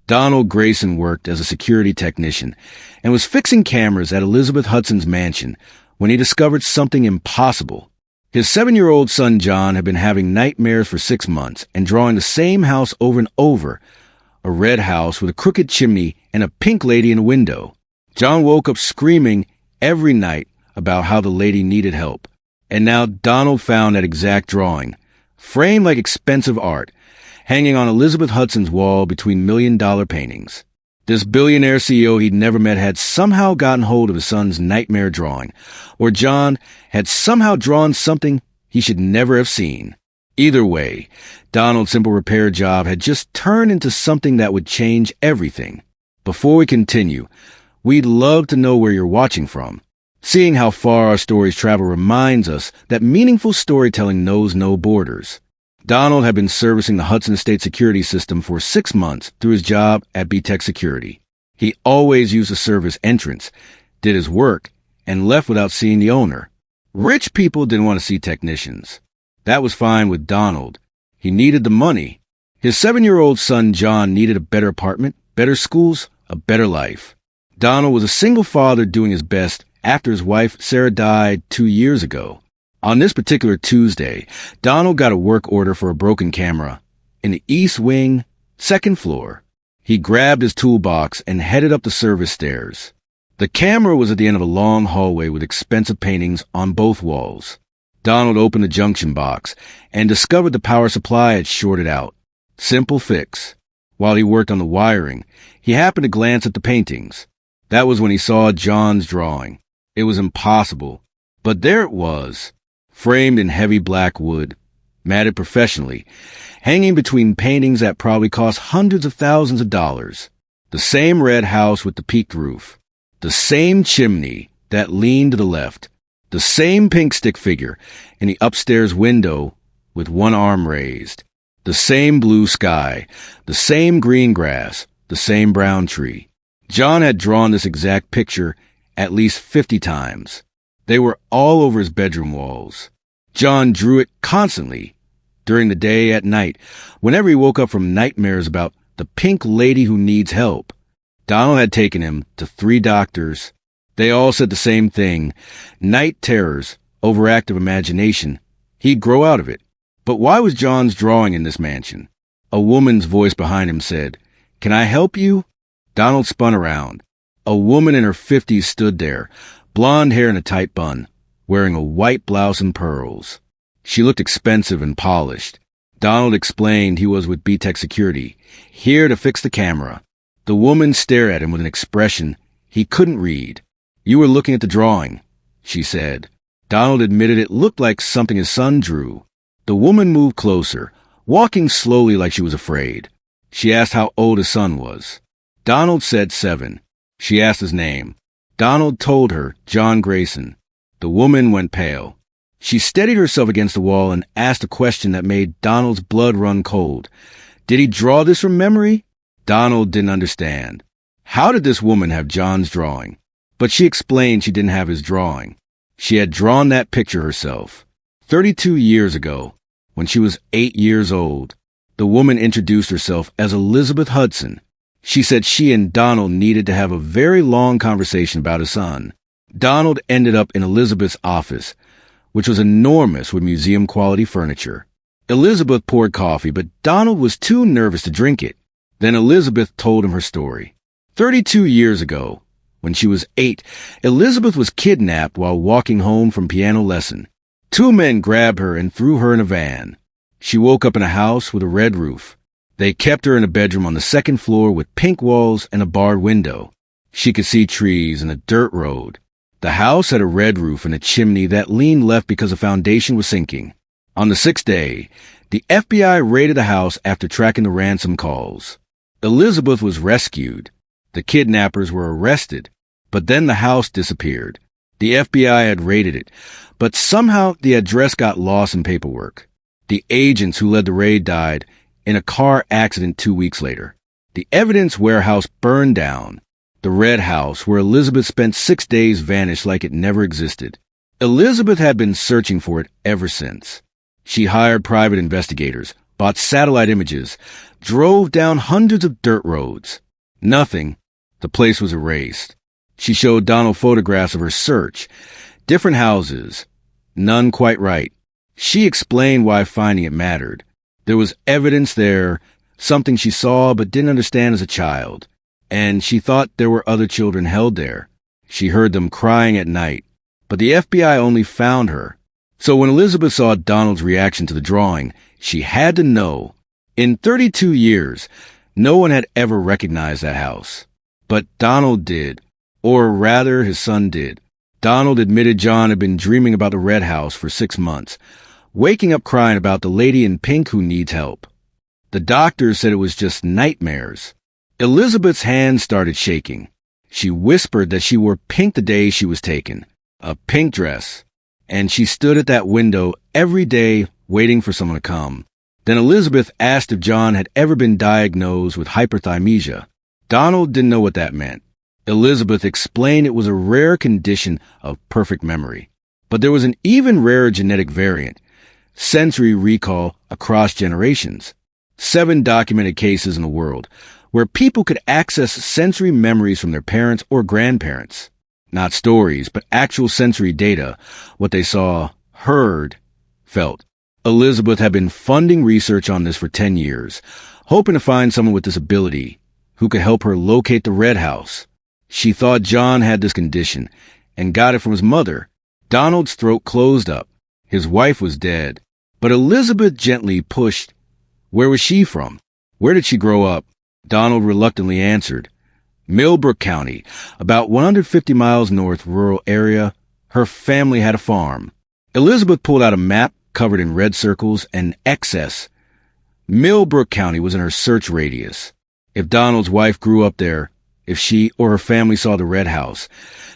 Donald Grayson worked as a security technician and was fixing cameras at Elizabeth Hudson's mansion when he discovered something impossible. His 7-year-old son John had been having nightmares for 6 months and drawing the same house over and over, a red house with a crooked chimney and a pink lady in a window. John woke up screaming every night about how the lady needed help. And now Donald found that exact drawing, framed like expensive art, hanging on Elizabeth Hudson's wall between million-dollar paintings. This billionaire CEO he'd never met had somehow gotten hold of his son's nightmare drawing, or John had somehow drawn something he should never have seen. Either way, Donald's simple repair job had just turned into something that would change everything. Before we continue, we'd love to know where you're watching from. Seeing how far our stories travel reminds us that meaningful storytelling knows no borders. Donald had been servicing the Hudson Estate security system for 6 months through his job at B-Tech Security. He always used the service entrance, did his work, and left without seeing the owner. Rich people didn't want to see technicians. That was fine with Donald. He needed the money. His 7-year-old son John needed a better apartment, better schools, a better life. Donald was a single father doing his best after his wife Sarah died 2 years ago. On this particular Tuesday, Donald got a work order for a broken camera in the East Wing, 2nd floor. He grabbed his toolbox and headed up the service stairs. The camera was at the end of a long hallway with expensive paintings on both walls. Donald opened the junction box and discovered the power supply had shorted out. Simple fix. While he worked on the wiring, he happened to glance at the paintings. That was when he saw John's drawing. It was impossible, but there it was, framed in heavy black wood, matted professionally, hanging between paintings that probably cost hundreds of thousands of dollars. The same red house with the peaked roof, the same chimney that leaned to the left, the same pink stick figure in the upstairs window with one arm raised, the same blue sky, the same green grass, the same brown tree. John had drawn this exact picture at least 50 times. They were all over his bedroom walls. John drew it constantly, during the day, at night, whenever he woke up from nightmares about the pink lady who needs help. Donald had taken him to 3 doctors. They all said the same thing: night terrors, overactive imagination. He'd grow out of it. But why was John's drawing in this mansion? A woman's voice behind him said, "Can I help you?" Donald spun around. A woman in her 50s stood there, blonde hair in a tight bun, wearing a white blouse and pearls. She looked expensive and polished. Donald explained he was with B-Tech Security, here to fix the camera. The woman stared at him with an expression he couldn't read. "You were looking at the drawing," she said. Donald admitted it looked like something his son drew. The woman moved closer, walking slowly like she was afraid. She asked how old his son was. Donald said 7. She asked his name. Donald told her, John Grayson. The woman went pale. She steadied herself against the wall and asked a question that made Donald's blood run cold. Did he draw this from memory? Donald didn't understand. How did this woman have John's drawing? But she explained she didn't have his drawing. She had drawn that picture herself. 32 years ago, when she was 8 years old, the woman introduced herself as Elizabeth Hudson. She said she and Donald needed to have a very long conversation about his son. Donald ended up in Elizabeth's office, which was enormous with museum-quality furniture. Elizabeth poured coffee, but Donald was too nervous to drink it. Then Elizabeth told him her story. 32 years ago, when she was 8, Elizabeth was kidnapped while walking home from piano lesson. 2 men grabbed her and threw her in a van. She woke up in a house with a red roof. They kept her in a bedroom on the 2nd floor with pink walls and a barred window. She could see trees and a dirt road. The house had a red roof and a chimney that leaned left because the foundation was sinking. On the 6th day, the FBI raided the house after tracking the ransom calls. Elizabeth was rescued. The kidnappers were arrested, but then the house disappeared. The FBI had raided it, but somehow the address got lost in paperwork. The agents who led the raid died in a car accident 2 weeks later. The evidence warehouse burned down. The red house where Elizabeth spent 6 days vanished like it never existed. Elizabeth had been searching for it ever since. She hired private investigators, bought satellite images, drove down hundreds of dirt roads. Nothing. The place was erased. She showed Donald photographs of her search. Different houses. None quite right. She explained why finding it mattered. There was evidence there, something she saw but didn't understand as a child. And she thought there were other children held there. She heard them crying at night. But the FBI only found her. So when Elizabeth saw Donald's reaction to the drawing, she had to know. In 32 years, no one had ever recognized that house. But Donald did. Or rather, his son did. Donald admitted John had been dreaming about the red house for 6 months, waking up crying about the lady in pink who needs help. The doctors said it was just nightmares. Elizabeth's hands started shaking. She whispered that she wore pink the day she was taken, a pink dress, and she stood at that window every day waiting for someone to come. Then Elizabeth asked if John had ever been diagnosed with hyperthymesia. Donald didn't know what that meant. Elizabeth explained it was a rare condition of perfect memory. But there was an even rarer genetic variant, sensory recall across generations. 7 documented cases in the world where people could access sensory memories from their parents or grandparents. Not stories, but actual sensory data, what they saw, heard, felt. Elizabeth had been funding research on this for 10 years, hoping to find someone with this ability who could help her locate the red house. She thought John had this condition and got it from his mother. Donald's throat closed up. His wife was dead. But Elizabeth gently pushed. Where was she from? Where did she grow up? Donald reluctantly answered. Millbrook County, about 150 miles north, rural area. Her family had a farm. Elizabeth pulled out a map covered in red circles and XS. Millbrook County was in her search radius. If Donald's wife grew up there, if she or her family saw the red house,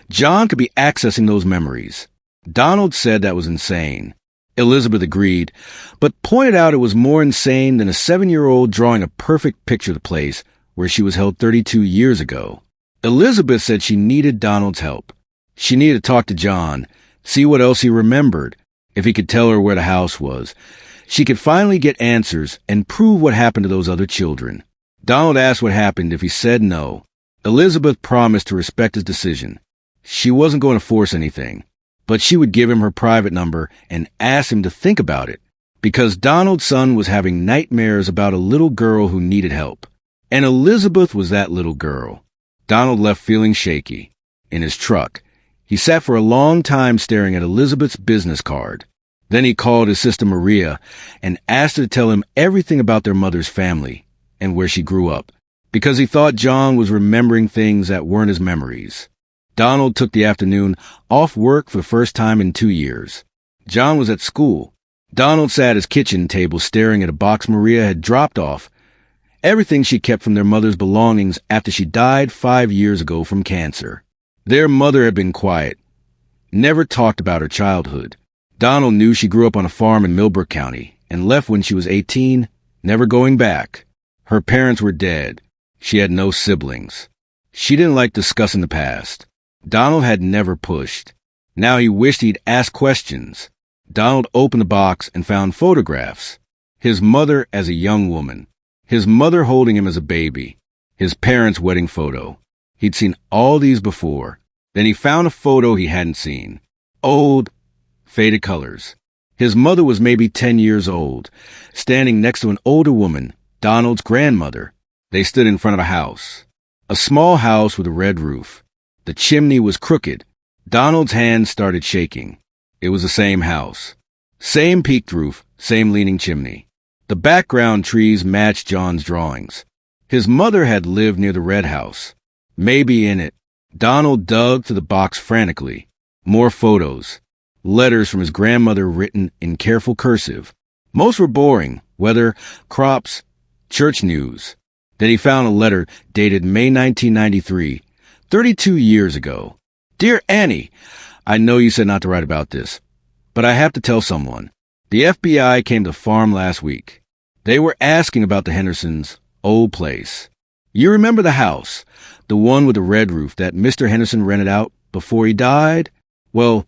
John could be accessing those memories. Donald said that was insane. Elizabeth agreed, but pointed out it was more insane than a 7-year-old drawing a perfect picture of the place where she was held 32 years ago. Elizabeth said she needed Donald's help. She needed to talk to John, see what else he remembered, if he could tell her where the house was. She could finally get answers and prove what happened to those other children. Donald asked what happened if he said no. Elizabeth promised to respect his decision. She wasn't going to force anything, but she would give him her private number and ask him to think about it, because Donald's son was having nightmares about a little girl who needed help. And Elizabeth was that little girl. Donald left feeling shaky. In his truck, he sat for a long time staring at Elizabeth's business card. Then he called his sister Maria and asked her to tell him everything about their mother's family and where she grew up, because he thought John was remembering things that weren't his memories. Donald took the afternoon off work for the first time in 2 years. John was at school. Donald sat at his kitchen table staring at a box Maria had dropped off, everything she kept from their mother's belongings after she died 5 years ago from cancer. Their mother had been quiet, never talked about her childhood. Donald knew she grew up on a farm in Millbrook County and left when she was 18, never going back. Her parents were dead. She had no siblings. She didn't like discussing the past. Donald had never pushed. Now he wished he'd asked questions. Donald opened the box and found photographs. His mother as a young woman. His mother holding him as a baby. His parents' wedding photo. He'd seen all these before. Then he found a photo he hadn't seen. Old, faded colors. His mother was maybe 10 years old, standing next to an older woman, Donald's grandmother. They stood in front of a house. A small house with a red roof. The chimney was crooked. Donald's hands started shaking. It was the same house. Same peaked roof, same leaning chimney. The background trees matched John's drawings. His mother had lived near the red house. Maybe in it. Donald dug through the box frantically. More photos. Letters from his grandmother written in careful cursive. Most were boring. Weather, crops, church news. Then he found a letter dated May 1993, 32 years ago. Dear Annie, I know you said not to write about this, but I have to tell someone. The FBI came to the farm last week. They were asking about the Hendersons' old place. You remember the house, the one with the red roof that Mr. Henderson rented out before he died? Well,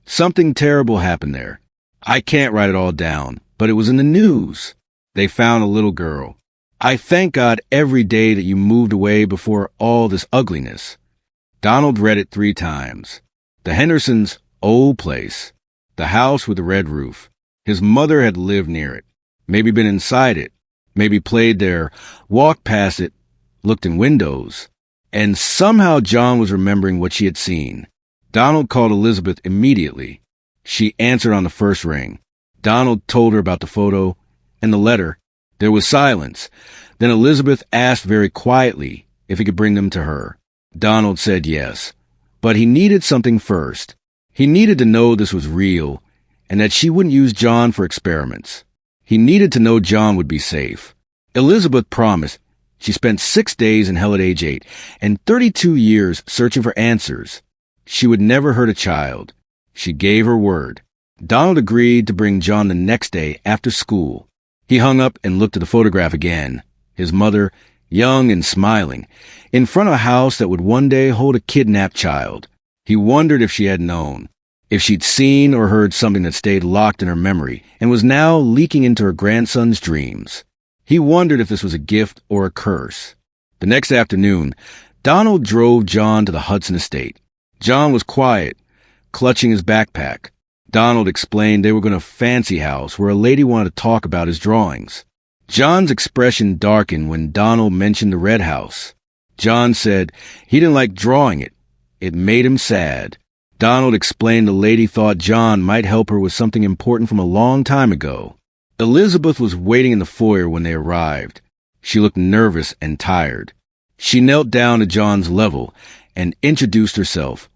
something terrible happened there. I can't write it all down, but it was in the news. They found a little girl. I thank God every day that you moved away before all this ugliness. Donald read it 3 times. The Hendersons' old place. The house with the red roof. His mother had lived near it. Maybe been inside it. Maybe played there, walked past it, looked in windows. And somehow John was remembering what she had seen. Donald called Elizabeth immediately. She answered on the first ring. Donald told her about the photo and the letter. There was silence. Then Elizabeth asked very quietly if he could bring them to her. Donald said yes. But he needed something first. He needed to know this was real and that she wouldn't use John for experiments. He needed to know John would be safe. Elizabeth promised. She spent 6 days in hell at age 8 and 32 years searching for answers. She would never hurt a child. She gave her word. Donald agreed to bring John the next day after school. He hung up and looked at the photograph again. His mother, young and smiling, in front of a house that would one day hold a kidnapped child. He wondered if she had known, if she'd seen or heard something that stayed locked in her memory and was now leaking into her grandson's dreams. He wondered if this was a gift or a curse. The next afternoon, Donald drove John to the Hudson estate. John was quiet, clutching his backpack. Donald explained they were going to a fancy house where a lady wanted to talk about his drawings. John's expression darkened when Donald mentioned the red house. John said he didn't like drawing it. It made him sad. Donald explained the lady thought John might help her with something important from a long time ago. Elizabeth was waiting in the foyer when they arrived. She looked nervous and tired. She knelt down to John's level and introduced herself,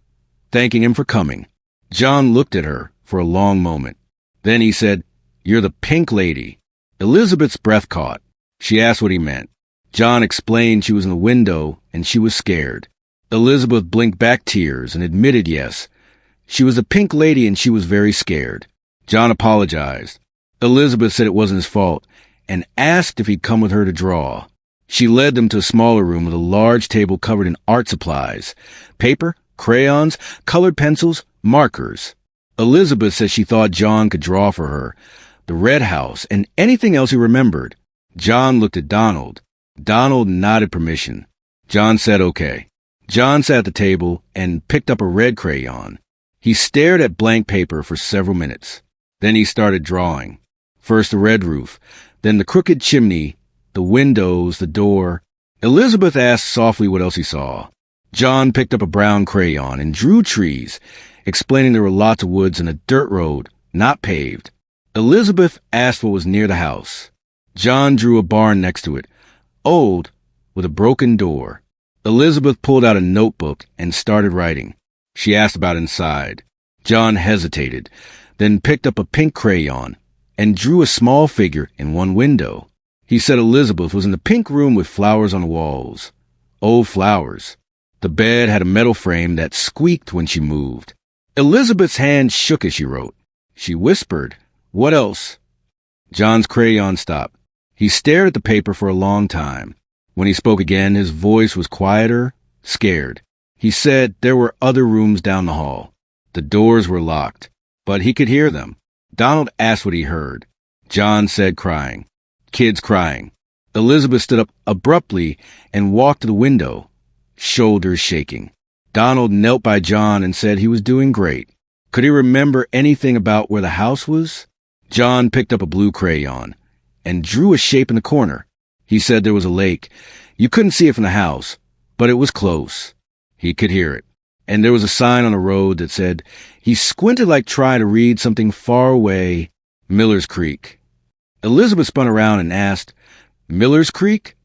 thanking him for coming. John looked at her for a long moment. Then he said, "You're the pink lady." Elizabeth's breath caught. She asked what he meant. John explained she was in the window and she was scared. Elizabeth blinked back tears and admitted yes. She was the pink lady and she was very scared. John apologized. Elizabeth said it wasn't his fault and asked if he'd come with her to draw. She led them to a smaller room with a large table covered in art supplies, paper, crayons, colored pencils, markers. Elizabeth said she thought John could draw for her, the red house, and anything else he remembered. John looked at Donald. Donald nodded permission. John said okay. John sat at the table and picked up a red crayon. He stared at blank paper for several minutes. Then he started drawing. First the red roof, then the crooked chimney, the windows, the door. Elizabeth asked softly what else he saw. John picked up a brown crayon and drew trees, explaining there were lots of woods and a dirt road, not paved. Elizabeth asked what was near the house. John drew a barn next to it, old, with a broken door. Elizabeth pulled out a notebook and started writing. She asked about inside. John hesitated, then picked up a pink crayon and drew a small figure in one window. He said Elizabeth was in the pink room with flowers on the walls. Old flowers. The bed had a metal frame that squeaked when she moved. Elizabeth's hand shook as she wrote. She whispered, "What else?" John's crayon stopped. He stared at the paper for a long time. When he spoke again, his voice was quieter, scared. He said there were other rooms down the hall. The doors were locked, but he could hear them. Donald asked what he heard. John said crying. Kids crying. Elizabeth stood up abruptly and walked to the window, shoulders shaking. Donald knelt by John and said he was doing great. Could he remember anything about where the house was? John picked up a blue crayon and drew a shape in the corner. He said there was a lake. You couldn't see it from the house, but it was close. He could hear it. And there was a sign on the road that said, he squinted like trying to read something far away, Miller's Creek. Elizabeth spun around and asked, Miller's Creek?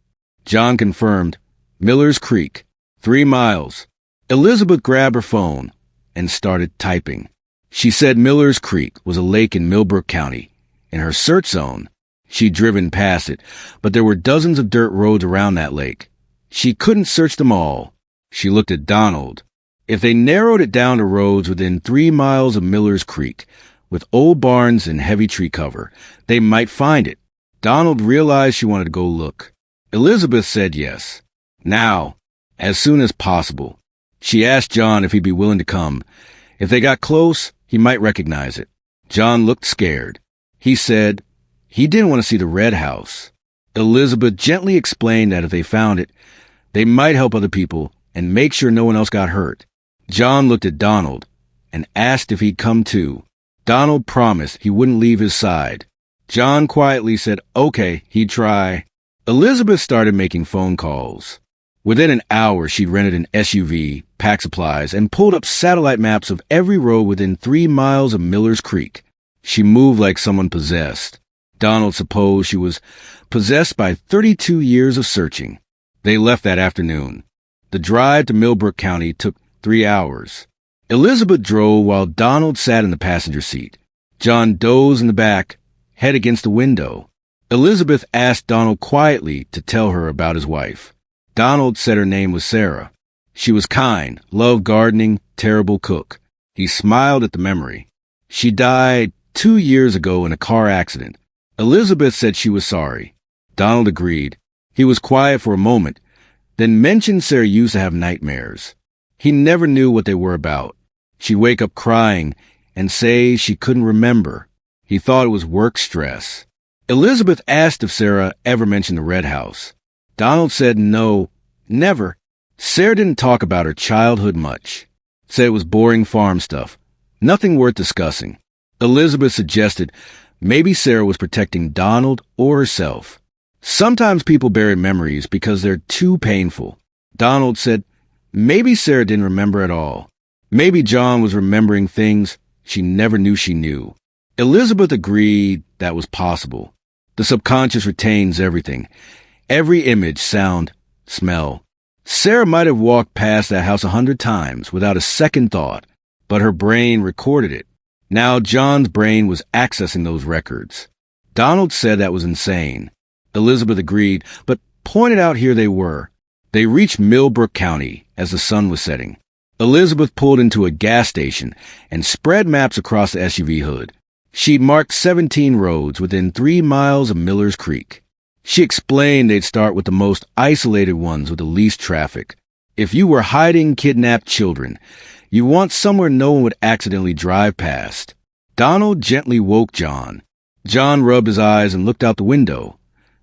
John confirmed, Miller's Creek, 3 miles. Elizabeth grabbed her phone and started typing. She said Miller's Creek was a lake in Millbrook County. In her search zone, she'd driven past it, but there were dozens of dirt roads around that lake. She couldn't search them all. She looked at Donald. If they narrowed it down to roads within 3 miles of Miller's Creek, with old barns and heavy tree cover, they might find it. Donald realized she wanted to go look. Elizabeth said yes. Now, as soon as possible. She asked John if he'd be willing to come. If they got close, he might recognize it. John looked scared. He said, He didn't want to see the red house. Elizabeth gently explained that if they found it, they might help other people and make sure no one else got hurt. John looked at Donald and asked if he'd come too. Donald promised he wouldn't leave his side. John quietly said okay, he'd try. Elizabeth started making phone calls. Within an hour, she'd rented an SUV, packed supplies, and pulled up satellite maps of every road within 3 miles of Miller's Creek. She moved like someone possessed. Donald supposed she was possessed by 32 years of searching. They left that afternoon. The drive to Millbrook County took 3 hours. Elizabeth drove while Donald sat in the passenger seat. John dozed in the back, head against the window. Elizabeth asked Donald quietly to tell her about his wife. Donald said her name was Sarah. She was kind, loved gardening, terrible cook. He smiled at the memory. She died 2 years ago in a car accident. Elizabeth said she was sorry. Donald agreed. He was quiet for a moment, then mentioned Sarah used to have nightmares. He never knew what they were about. She'd wake up crying and say she couldn't remember. He thought it was work stress. Elizabeth asked if Sarah ever mentioned the red house. Donald said no, never. Sarah didn't talk about her childhood much. Said it was boring farm stuff, nothing worth discussing. Elizabeth suggested maybe Sarah was protecting Donald or herself. Sometimes people bury memories because they're too painful. Donald said maybe Sarah didn't remember at all. Maybe John was remembering things she never knew she knew. Elizabeth agreed that was possible. The subconscious retains everything. Every image, sound, smell. Sarah might have walked past that house 100 times without a second thought, but her brain recorded it. Now John's brain was accessing those records. Donald said that was insane. Elizabeth agreed, but pointed out here they were. They reached Millbrook County as the sun was setting. Elizabeth pulled into a gas station and spread maps across the SUV hood. She'd marked 17 roads within 3 miles of Miller's Creek. She explained they'd start with the most isolated ones with the least traffic. If you were hiding kidnapped children, you want somewhere no one would accidentally drive past. Donald gently woke John. John rubbed his eyes and looked out the window,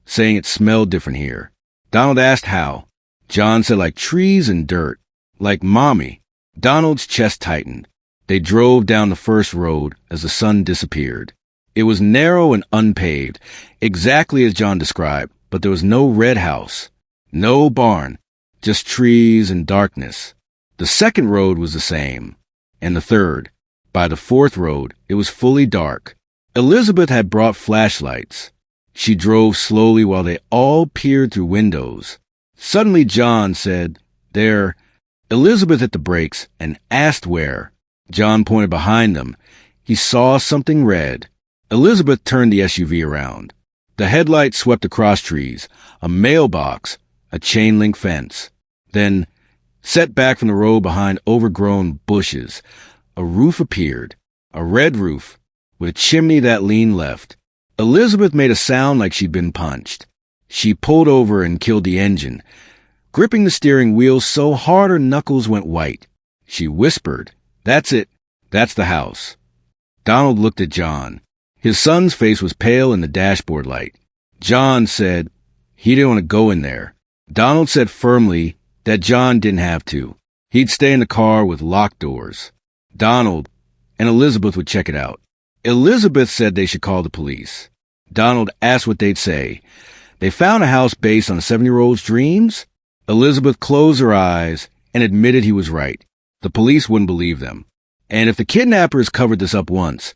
saying it smelled different here. Donald asked how. John said like trees and dirt, like mommy. Donald's chest tightened. They drove down the first road as the sun disappeared. It was narrow and unpaved, exactly as John described, but there was no red house, no barn, just trees and darkness. The second road was the same, and the third. By the fourth road, it was fully dark. Elizabeth had brought flashlights. She drove slowly while they all peered through windows. Suddenly John said, "There." Elizabeth hit the brakes and asked where. John pointed behind them. He saw something red. Elizabeth turned the SUV around. The headlights swept across trees, a mailbox, a chain-link fence. Then, set back from the road behind overgrown bushes, a roof appeared, a red roof, with a chimney that leaned left. Elizabeth made a sound like she'd been punched. She pulled over and killed the engine, gripping the steering wheel so hard her knuckles went white. She whispered, "That's it. That's the house." Donald looked at John. His son's face was pale in the dashboard light. John said he didn't want to go in there. Donald said firmly that John didn't have to. He'd stay in the car with locked doors. Donald and Elizabeth would check it out. Elizabeth said they should call the police. Donald asked what they'd say. They found a house based on a 7-year-old's dreams? Elizabeth closed her eyes and admitted he was right. The police wouldn't believe them. And if the kidnappers covered this up once,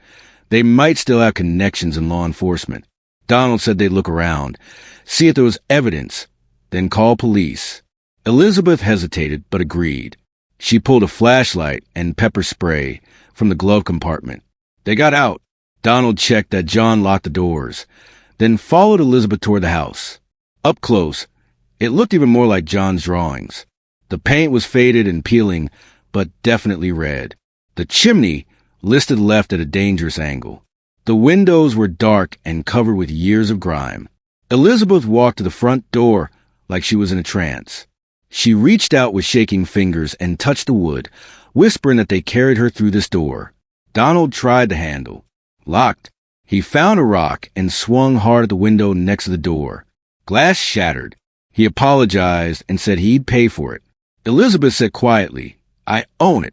they might still have connections in law enforcement. Donald said they'd look around, see if there was evidence, then call police. Elizabeth hesitated, but agreed. She pulled a flashlight and pepper spray from the glove compartment. They got out. Donald checked that John locked the doors, then followed Elizabeth toward the house. Up close, it looked even more like John's drawings. The paint was faded and peeling, but definitely red. The chimney listed left at a dangerous angle. The windows were dark and covered with years of grime. Elizabeth walked to the front door like she was in a trance. She reached out with shaking fingers and touched the wood, whispering that they carried her through this door. Donald tried the handle. Locked. He found a rock and swung hard at the window next to the door. Glass shattered. He apologized and said he'd pay for it. Elizabeth said quietly, "I own it."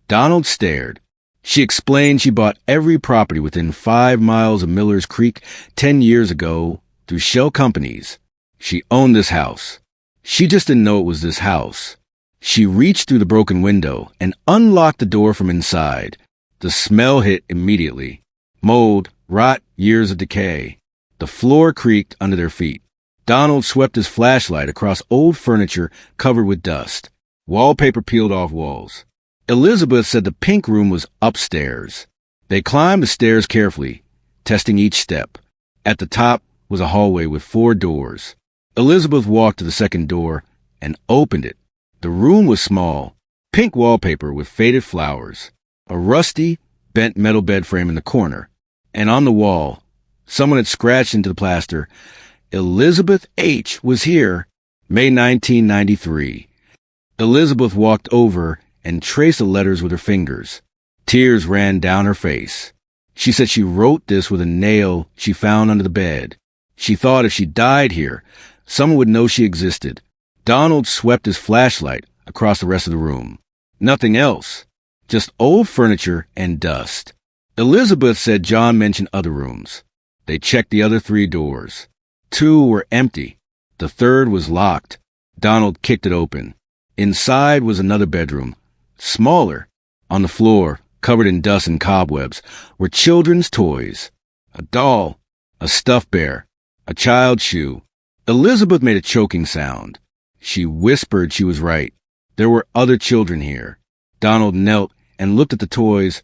Donald stared. She explained she bought every property within 5 miles of Miller's Creek 10 years ago through shell companies. She owned this house. She just didn't know it was this house. She reached through the broken window and unlocked the door from inside. The smell hit immediately. Mold, rot, years of decay. The floor creaked under their feet. Donald swept his flashlight across old furniture covered with dust. Wallpaper peeled off walls. Elizabeth said the pink room was upstairs. They climbed the stairs carefully, testing each step. At the top was a hallway with 4 doors. Elizabeth walked to the second door and opened it. The room was small, pink wallpaper with faded flowers, a rusty, bent metal bed frame in the corner, and on the wall, someone had scratched into the plaster, "Elizabeth H. was here, May 1993. Elizabeth walked over and traced the letters with her fingers. Tears ran down her face. She said she wrote this with a nail she found under the bed. She thought if she died here, someone would know she existed. Donald swept his flashlight across the rest of the room. Nothing else, just old furniture and dust. Elizabeth said John mentioned other rooms. They checked the other 3 doors. 2 were empty. The third was locked. Donald kicked it open. Inside was another bedroom, smaller. On the floor, covered in dust and cobwebs, were children's toys. A doll, a stuffed bear, a child's shoe. Elizabeth made a choking sound. She whispered she was right. There were other children here. Donald knelt and looked at the toys.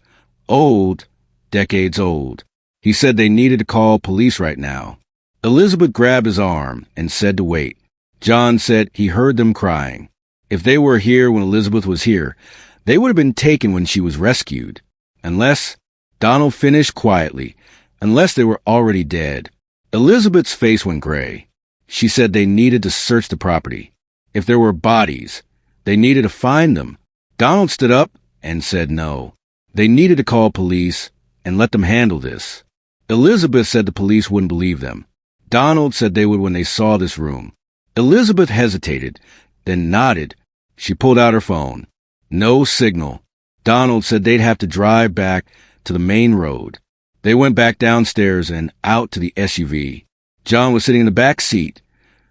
Old, decades old. He said they needed to call police right now. Elizabeth grabbed his arm and said to wait. John said he heard them crying. If they were here when Elizabeth was here, they would have been taken when she was rescued. Unless, Donald finished quietly, unless they were already dead. Elizabeth's face went gray. She said they needed to search the property. If there were bodies, they needed to find them. Donald stood up and said no. They needed to call police and let them handle this. Elizabeth said the police wouldn't believe them. Donald said they would when they saw this room. Elizabeth hesitated, then nodded. She pulled out her phone. No signal. Donald said they'd have to drive back to the main road. They went back downstairs and out to the SUV. John was sitting in the back seat,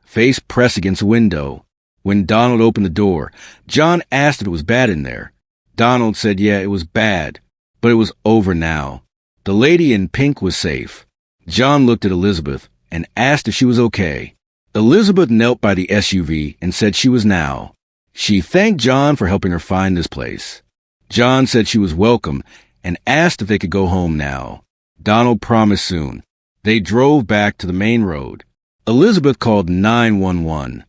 face pressed against the window. When Donald opened the door, John asked if it was bad in there. Donald said yeah, it was bad, but it was over now. The lady in pink was safe. John looked at Elizabeth and asked if she was okay. Elizabeth knelt by the SUV and said she was now. She thanked John for helping her find this place. John said she was welcome and asked if they could go home now. Donald promised soon. They drove back to the main road. Elizabeth called 911.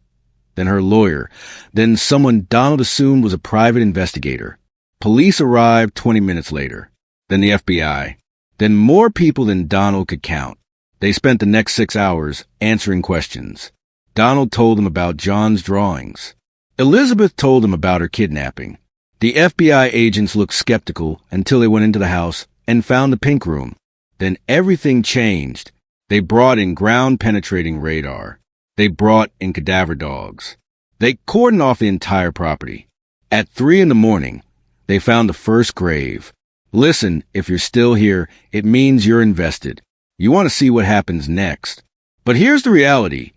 Then her lawyer, then someone Donald assumed was a private investigator. Police arrived 20 minutes later. Then the FBI. Then more people than Donald could count. They spent the next 6 hours answering questions. Donald told them about John's drawings. Elizabeth told them about her kidnapping. The FBI agents looked skeptical until they went into the house and found the pink room. Then everything changed. They brought in ground-penetrating radar. They brought in cadaver dogs. They cordoned off the entire property. At 3 a.m, they found the first grave. Listen, if you're still here, it means you're invested. You want to see what happens next. But here's the reality.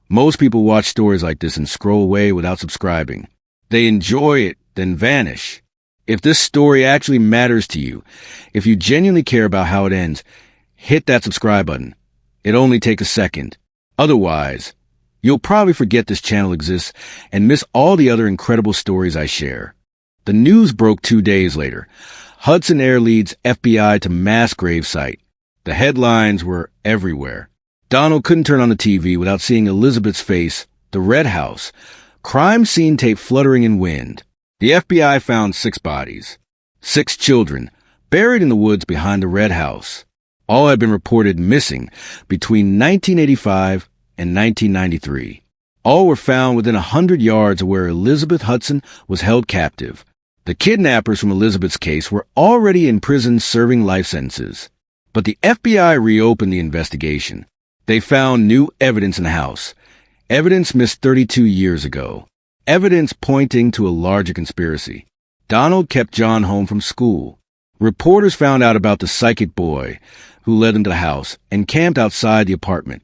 Most people watch stories like this and scroll away without subscribing. They enjoy it, then vanish. If this story actually matters to you, if you genuinely care about how it ends, hit that subscribe button. It only takes a second. Otherwise, you'll probably forget this channel exists and miss all the other incredible stories I share. The news broke 2 days later. Hudson Air leads FBI to mass grave site. The headlines were everywhere. Donald couldn't turn on the TV without seeing Elizabeth's face, the red house, crime scene tape fluttering in wind. The FBI found 6 bodies, 6 children, buried in the woods behind the red house. All had been reported missing between 1985 and 1993. All were found within 100 yards of where Elizabeth Hudson was held captive. The kidnappers from Elizabeth's case were already in prison serving life sentences. But the FBI reopened the investigation. They found new evidence in the house. Evidence missed 32 years ago. Evidence pointing to a larger conspiracy. Donald kept John home from school. Reporters found out about the psychic boy who led them to the house and camped outside the apartment.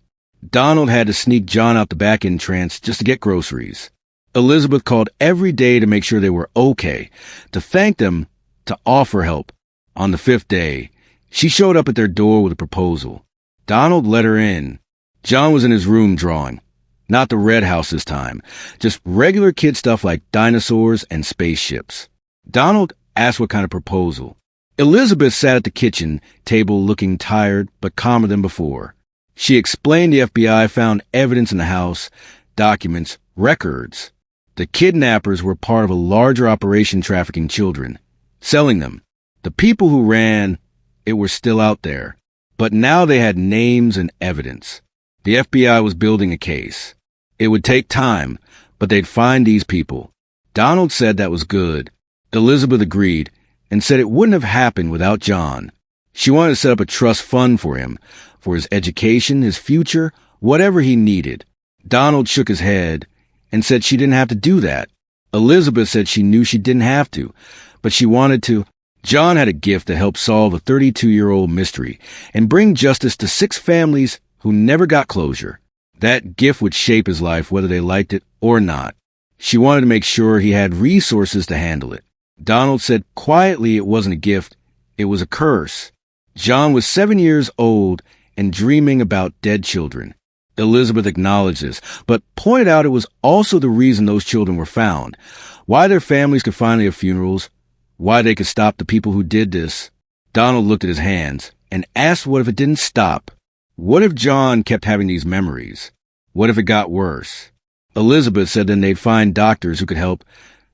Donald had to sneak John out the back entrance just to get groceries. Elizabeth called every day to make sure they were okay, to thank them, to offer help. On the 5th day, she showed up at their door with a proposal. Donald let her in. John was in his room drawing. Not the red house this time, just regular kid stuff like dinosaurs and spaceships. Donald asked what kind of proposal. Elizabeth sat at the kitchen table looking tired but calmer than before. She explained the FBI found evidence in the house, documents, records. The kidnappers were part of a larger operation trafficking children, selling them. The people who ran it were still out there, but now they had names and evidence. The FBI was building a case. It would take time, but they'd find these people. Donald said that was good. Elizabeth agreed and said it wouldn't have happened without John. She wanted to set up a trust fund for him, for his education, his future, whatever he needed. Donald shook his head and said she didn't have to do that. Elizabeth said she knew she didn't have to, but she wanted to. John had a gift that helped solve a 32-year-old mystery and bring justice to 6 families who never got closure. That gift would shape his life whether they liked it or not. She wanted to make sure he had resources to handle it. Donald said quietly it wasn't a gift, it was a curse. John was 7 years old and dreaming about dead children. Elizabeth acknowledged this, but pointed out it was also the reason those children were found, why their families could finally have funerals, why they could stop the people who did this. Donald looked at his hands and asked what if it didn't stop? What if John kept having these memories? What if it got worse? Elizabeth said then they'd find doctors who could help,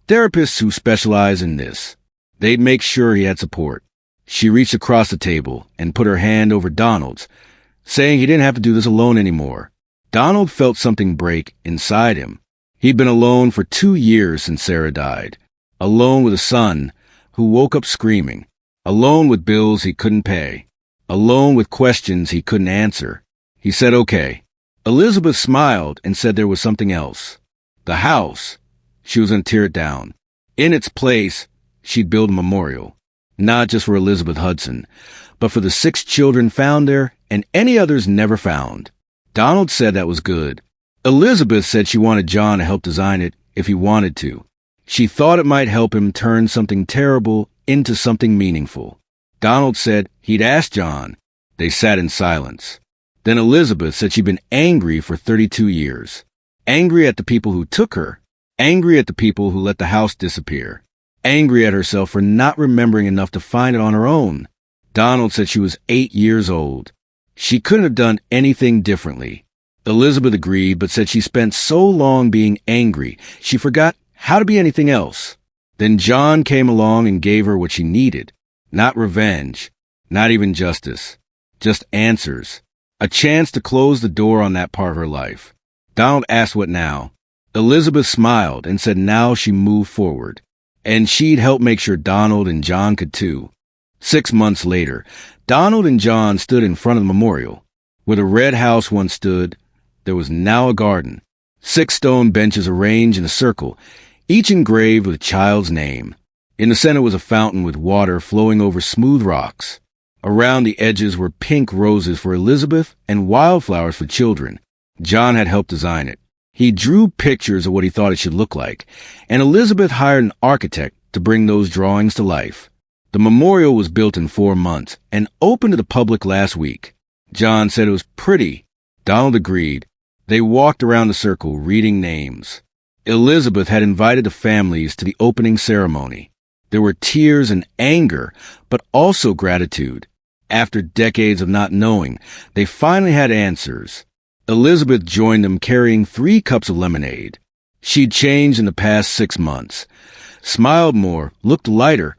therapists who specialize in this. They'd make sure he had support. She reached across the table and put her hand over Donald's, saying he didn't have to do this alone anymore. Donald felt something break inside him. He'd been alone for 2 years since Sarah died. Alone with a son who woke up screaming. Alone with bills he couldn't pay. Alone with questions he couldn't answer. He said, okay. Elizabeth smiled and said there was something else. The house. She was going to tear it down. In its place, she'd build a memorial. Not just for Elizabeth Hudson, but for the 6 children found there and any others never found. Donald said that was good. Elizabeth said she wanted John to help design it if he wanted to. She thought it might help him turn something terrible into something meaningful. Donald said he'd asked John. They sat in silence. Then Elizabeth said she'd been angry for 32 years. Angry at the people who took her. Angry at the people who let the house disappear. Angry at herself for not remembering enough to find it on her own. Donald said she was 8 years old. She couldn't have done anything differently. Elizabeth agreed, but said she spent so long being angry, she forgot how to be anything else. Then John came along and gave her what she needed. Not revenge, not even justice, just answers. A chance to close the door on that part of her life. Donald asked what now. Elizabeth smiled and said now she moved forward. And she'd help make sure Donald and John could too. 6 months later, Donald and John stood in front of the memorial. Where the red house once stood, there was now a garden. 6 stone benches arranged in a circle, each engraved with a child's name. In the center was a fountain with water flowing over smooth rocks. Around the edges were pink roses for Elizabeth and wildflowers for children. John had helped design it. He drew pictures of what he thought it should look like, and Elizabeth hired an architect to bring those drawings to life. The memorial was built in 4 months and opened to the public last week. John said it was pretty. Donald agreed. They walked around the circle, reading names. Elizabeth had invited the families to the opening ceremony. There were tears and anger, but also gratitude. After decades of not knowing, they finally had answers. Elizabeth joined them carrying 3 cups of lemonade. She'd changed in the past 6 months. Smiled more, looked lighter,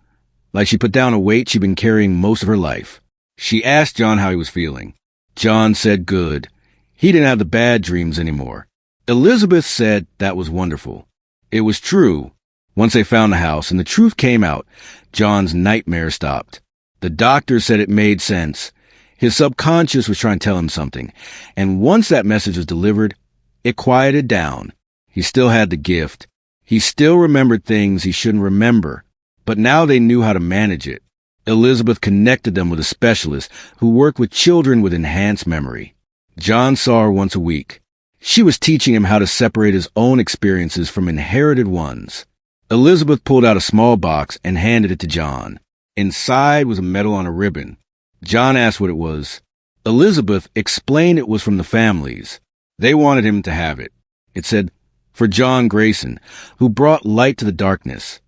like she put down a weight she'd been carrying most of her life. She asked John how he was feeling. John said good. He didn't have the bad dreams anymore. Elizabeth said that was wonderful. It was true. Once they found the house and the truth came out, John's nightmare stopped. The doctor said it made sense. His subconscious was trying to tell him something, and once that message was delivered, it quieted down. He still had the gift. He still remembered things he shouldn't remember, but now they knew how to manage it. Elizabeth connected them with a specialist who worked with children with enhanced memory. John saw her once a week. She was teaching him how to separate his own experiences from inherited ones. Elizabeth pulled out a small box and handed it to John. Inside was a medal on a ribbon. John asked what it was. Elizabeth explained it was from the families. They wanted him to have it. It said, "For John Grayson, who brought light to the darkness."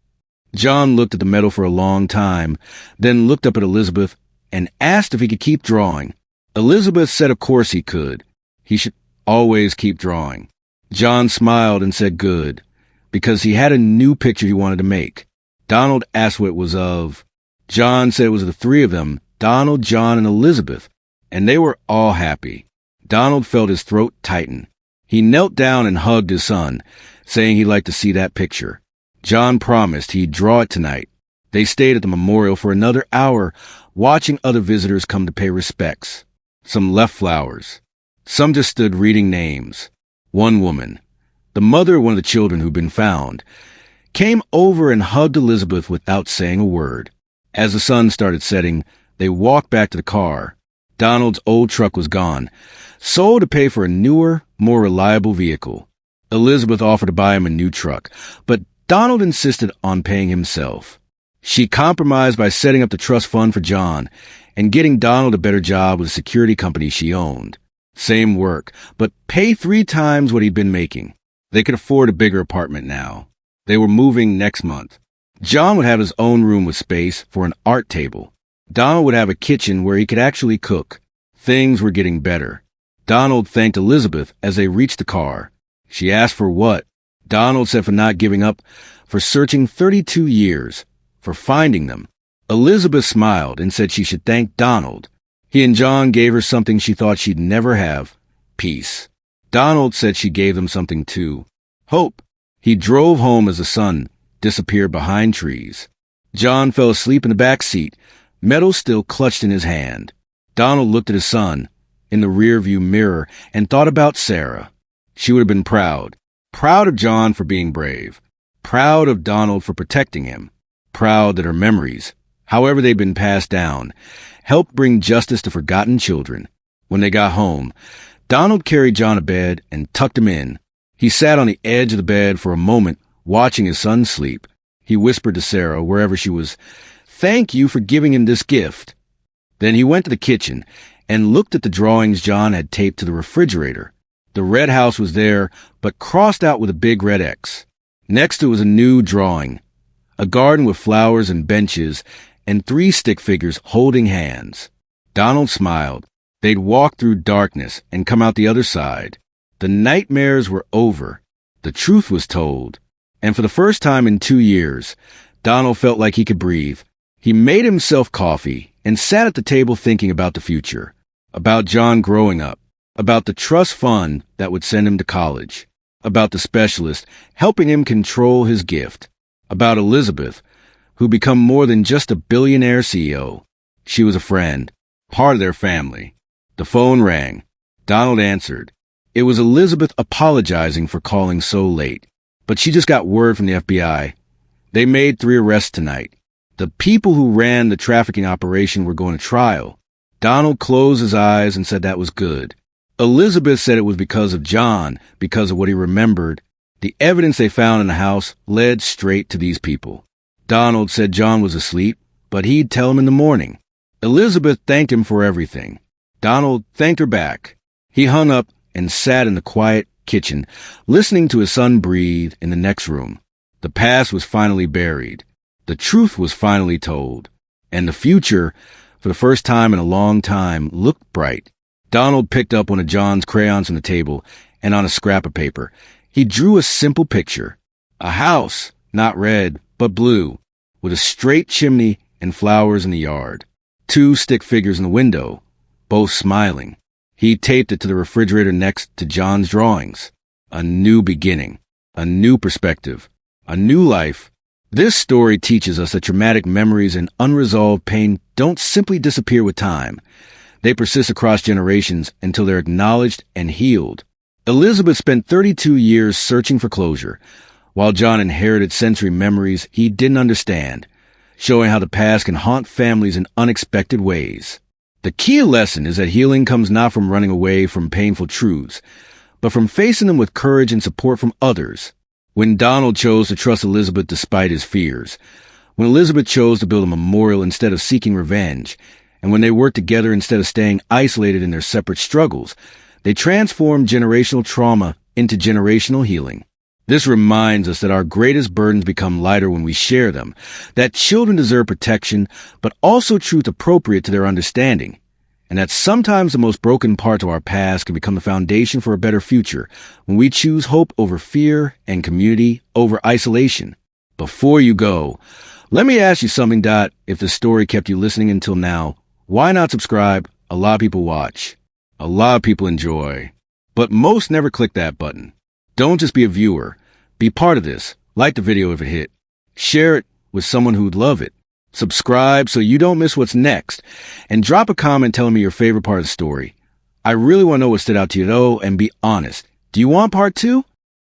John looked at the medal for a long time, then looked up at Elizabeth and asked if he could keep drawing. Elizabeth said of course he could. He should always keep drawing. John smiled and said good, because he had a new picture he wanted to make. Donald asked what it was of. John said it was the three of them, Donald, John, and Elizabeth, and they were all happy. Donald felt his throat tighten. He knelt down and hugged his son, saying he'd like to see that picture. John promised he'd draw it tonight. They stayed at the memorial for another hour, watching other visitors come to pay respects. Some left flowers. Some just stood reading names. One woman, the mother of one of the children who'd been found, came over and hugged Elizabeth without saying a word. As the sun started setting, they walked back to the car. Donald's old truck was gone, sold to pay for a newer, more reliable vehicle. Elizabeth offered to buy him a new truck, but Donald insisted on paying himself. She compromised by setting up the trust fund for John and getting Donald a better job with a security company she owned. Same work, but pay 3 times what he'd been making. They could afford a bigger apartment now. They were moving next month. John would have his own room with space for an art table. Donald would have a kitchen where he could actually cook. Things were getting better. Donald thanked Elizabeth as they reached the car. She asked for what? Donald said for not giving up, for searching 32 years, for finding them. Elizabeth smiled and said she should thank Donald. He and John gave her something she thought she'd never have, peace. Donald said she gave them something too, hope. He drove home as the sun disappeared behind trees. John fell asleep in the back seat, medal still clutched in his hand. Donald looked at his son in the rearview mirror and thought about Sarah. She would have been proud of John for being brave, proud of Donald for protecting him, proud that her memories, however they'd been passed down, helped bring justice to forgotten children. When they got home, Donald carried John to bed and tucked him in. He sat on the edge of the bed for a moment, watching his son sleep. He whispered to Sarah, wherever she was, "Thank you for giving him this gift." Then he went to the kitchen and looked at the drawings John had taped to the refrigerator. The red house was there, but crossed out with a big red X. Next to it was a new drawing, a garden with flowers and benches, and 3 stick figures holding hands. Donald smiled. They'd walk through darkness and come out the other side. The nightmares were over. The truth was told. And for the first time in 2 years, Donald felt like he could breathe. He made himself coffee and sat at the table thinking about the future, about John growing up, about the trust fund that would send him to college, about the specialist helping him control his gift, about Elizabeth, who'd become more than just a billionaire CEO. She was a friend, part of their family. The phone rang. Donald answered. It was Elizabeth apologizing for calling so late, but she just got word from the FBI. They made 3 arrests tonight. The people who ran the trafficking operation were going to trial. Donald closed his eyes and said that was good. Elizabeth said it was because of John, because of what he remembered. The evidence they found in the house led straight to these people. Donald said John was asleep, but he'd tell him in the morning. Elizabeth thanked him for everything. Donald thanked her back. He hung up and sat in the quiet kitchen, listening to his son breathe in the next room. The past was finally buried. The truth was finally told. And the future, for the first time in a long time, looked bright. Donald picked up one of John's crayons from the table, and on a scrap of paper, he drew a simple picture. A house, not red, but blue, with a straight chimney and flowers in the yard. 2 stick figures in the window, both smiling. He taped it to the refrigerator next to John's drawings. A new beginning, a new perspective, a new life. This story teaches us that traumatic memories and unresolved pain don't simply disappear with time. They persist across generations until they're acknowledged and healed. Elizabeth spent 32 years searching for closure, while John inherited sensory memories he didn't understand, showing how the past can haunt families in unexpected ways. The key lesson is that healing comes not from running away from painful truths, but from facing them with courage and support from others. When Donald chose to trust Elizabeth despite his fears, when Elizabeth chose to build a memorial instead of seeking revenge, and when they worked together instead of staying isolated in their separate struggles, they transformed generational trauma into generational healing. This reminds us that our greatest burdens become lighter when we share them, that children deserve protection, but also truth appropriate to their understanding, and that sometimes the most broken parts of our past can become the foundation for a better future when we choose hope over fear and community over isolation. Before you go, let me ask you something, Dot. If the story kept you listening until now, why not subscribe? A lot of people watch. A lot of people enjoy. But most never click that button. Don't just be a viewer. Be part of this. Like the video if it hit. Share it with someone who'd love it. Subscribe so you don't miss what's next. And drop a comment telling me your favorite part of the story. I really want to know what stood out to you, though, and be honest. Do you want part 2?